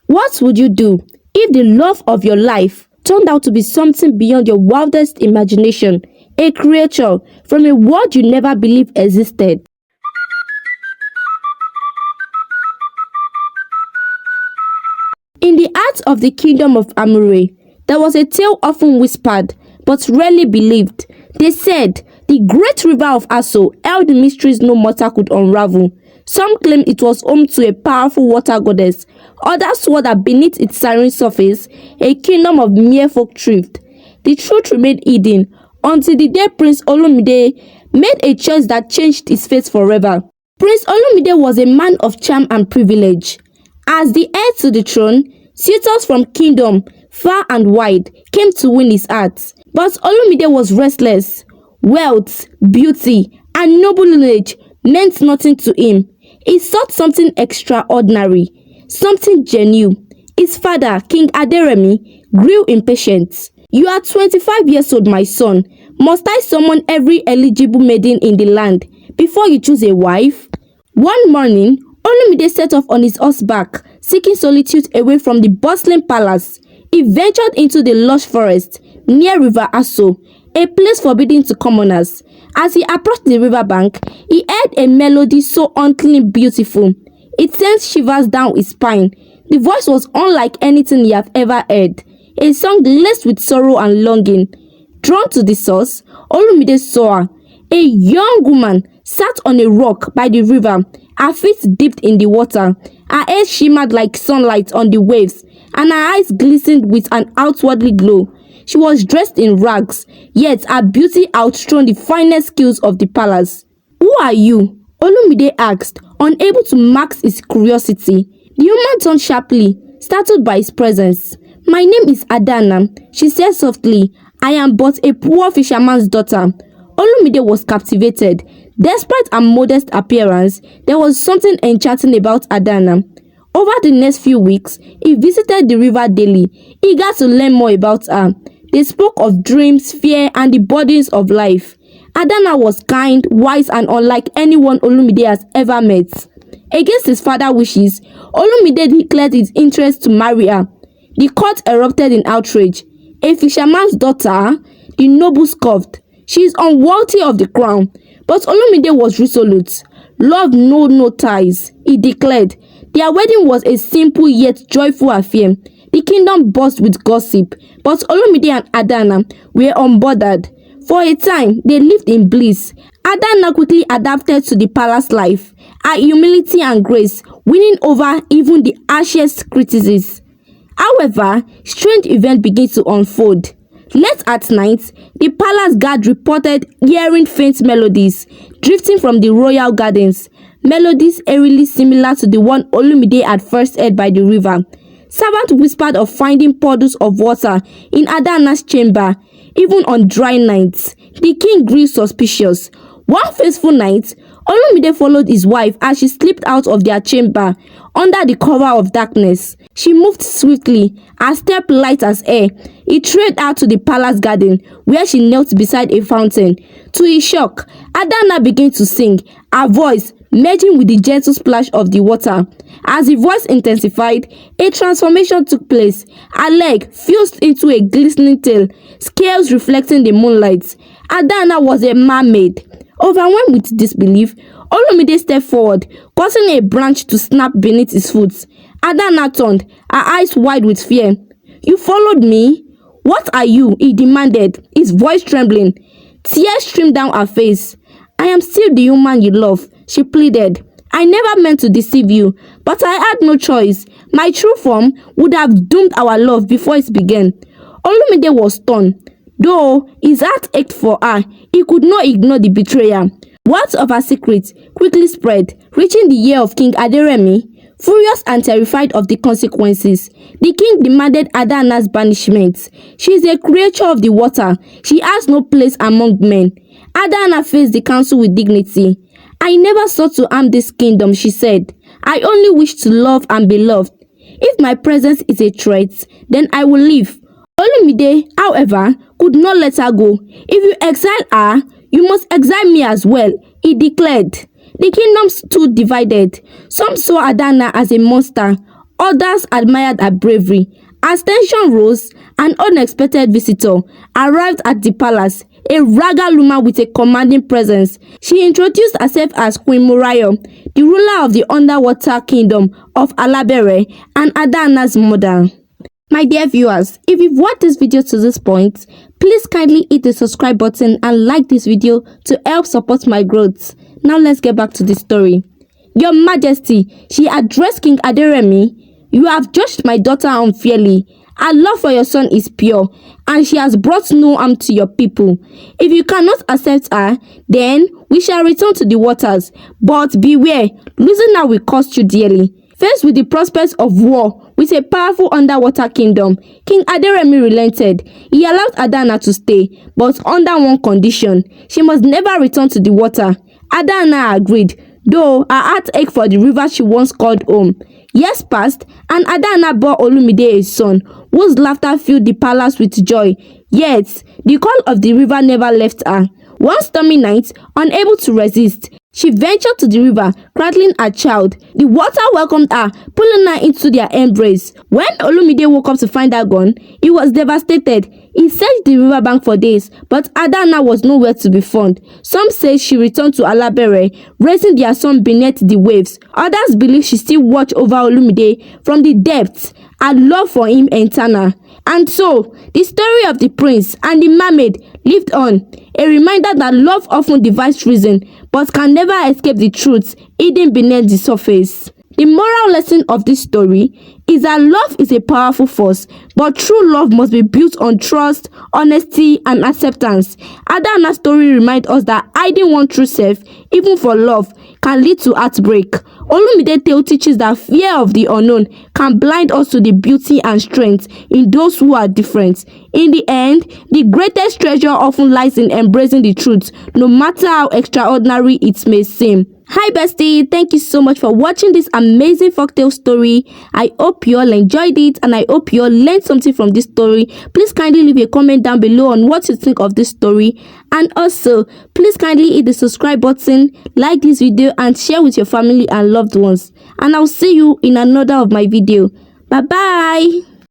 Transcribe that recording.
What would you do if the love of your life turned out to be something beyond your wildest imagination, a creature from a world you never believed existed? In the heart of the kingdom of Amuré, there was a tale often whispered but rarely believed. They said the great River of Aso held mysteries no mortal could unravel. Some claimed it was home to a powerful water goddess. Others swore that beneath its serene surface, a kingdom of mere folk thrived. The truth remained hidden until the day Prince Olumide made a choice that changed his fate forever. Prince Olumide was a man of charm and privilege. As the heir to the throne, suitors from kingdom far and wide came to win his heart. But Olumide was restless. Wealth, beauty, and noble lineage meant nothing to him. He sought something extraordinary, something genuine. His father, King Aderemi, grew impatient. "You are 25 years old, my son. Must I summon every eligible maiden in the land before you choose a wife?" One morning, Olumide set off on his horseback, seeking solitude away from the bustling palace. He ventured into the lush forest near River Aso, a place forbidden to commoners. As he approached the riverbank, he heard a melody so hauntingly beautiful. It sent shivers down his spine. The voice was unlike anything he had ever heard, a song laced with sorrow and longing. Drawn to the source, Olumide saw her. A young woman sat on a rock by the river, her feet dipped in the water. Her hair shimmered like sunlight on the waves, and her eyes glistened with an outwardly glow. She was dressed in rags, yet her beauty outshone the finest skills of the palace. "Who are you?" Olumide asked, unable to mask his curiosity. The woman turned sharply, startled by his presence. "My name is Adanna," she said softly. "I am but a poor fisherman's daughter." Olumide was captivated. Despite her modest appearance, there was something enchanting about Adanna. Over the next few weeks, he visited the river daily, eager to learn more about her. They spoke of dreams, fear, and the burdens of life. Adanna was kind, wise, and unlike anyone Olumide has ever met. Against his father's wishes, Olumide declared his interest to marry her. The court erupted in outrage. "A fisherman's daughter?" The nobles scoffed. "She is unworthy of the crown." But Olumide was resolute. "Love knows no ties," he declared. Their wedding was a simple yet joyful affair. The kingdom buzzed with gossip, but Olumide and Adanna were unbothered. For a time, they lived in bliss. Adanna quickly adapted to the palace life, her humility and grace winning over even the harshest critics. However, strange events began to unfold. Late at night, the palace guard reported hearing faint melodies drifting from the royal gardens, melodies eerily similar to the one Olumide had first heard by the river. Servants whispered of finding puddles of water in Adanna's chamber, even on dry nights. The king grew suspicious. One fateful night, Olumide followed his wife as she slipped out of their chamber under the cover of darkness. She moved swiftly, her step light as air. He trailed her to the palace garden, where she knelt beside a fountain. To his shock, Adanna began to sing, her voice merging with the gentle splash of the water. As the voice intensified, a transformation took place. Her leg fused into a glistening tail, scales reflecting the moonlight. Adanna was a mermaid. Overwhelmed with disbelief, Olumide stepped forward, causing a branch to snap beneath his foot. Adanna turned, her eyes wide with fear. "You followed me? What are you?" he demanded, his voice trembling. Tears streamed down her face. "I am still the woman you love," she pleaded. "I never meant to deceive you, but I had no choice. My true form would have doomed our love before it began." Olumide was stunned. Though his heart ached for her, he could not ignore the betrayal. Words of her secret quickly spread, reaching the ear of King Aderemi. Furious and terrified of the consequences, the king demanded Adanna's banishment. "She is a creature of the water. She has no place among men." Adanna faced the council with dignity. "I never sought to harm this kingdom," she said. "I only wish to love and be loved. If my presence is a threat, then I will leave." Olumide, however, could not let her go. "If you exile her, you must exile me as well," he declared. The kingdom stood divided. Some saw Adanna as a monster, Others admired her bravery. As tension rose, an unexpected visitor arrived at the palace, a ragged woman with a commanding presence. She introduced herself as Queen Murayo, the ruler of the underwater kingdom of Alabere and Adanna's mother. My dear viewers, if you've watched this video to this point, please kindly hit the subscribe button and like this video to help support my growth. Now let's get back to the story. Your Majesty, she addressed King Aderemi, you have judged my daughter unfairly. Her love for your son is pure, and she has brought no harm to your people. If you cannot accept her, then we shall return to the waters. But beware, losing her will cost you dearly. Faced with the prospects of war with a powerful underwater kingdom, King Aderemi relented. He allowed Adanna to stay, but under one condition: she must never return to the water. Adanna agreed, though her heart ached for the river she once called home. Years passed, and Adanna bore Olumide a son, whose laughter filled the palace with joy. Yet, the call of the river never left her. One stormy night, unable to resist, she ventured to the river, cradling her child. The water welcomed her, pulling her into their embrace. When Olumide woke up to find her gone, he was devastated. He searched the riverbank for days, but Adanna was nowhere to be found. Some say she returned to Alabere, raising their son beneath the waves. Others believe she still watched over Olumide from the depths. Her love for him eternal. And so, the story of the prince and the mermaid lived on, a reminder that love often defies reason, but can never escape the truth hidden beneath the surface. The moral lesson of this story is that love is a powerful force, but true love must be built on trust, honesty, and acceptance. Adanna's story reminds us that hiding one true self, even for love, can lead to heartbreak. Olumide's tale teaches that fear of the unknown can blind us to the beauty and strength in those who are different. In the end, the greatest treasure often lies in embracing the truth, no matter how extraordinary it may seem. Hi bestie, thank you so much for watching this amazing folktale story. I hope you all enjoyed it and I hope you all learned something from this story. Please kindly leave a comment down below on what you think of this story, and also please kindly hit the subscribe button, like this video and share with your family and loved ones. And I'll see you in another of my video. Bye bye.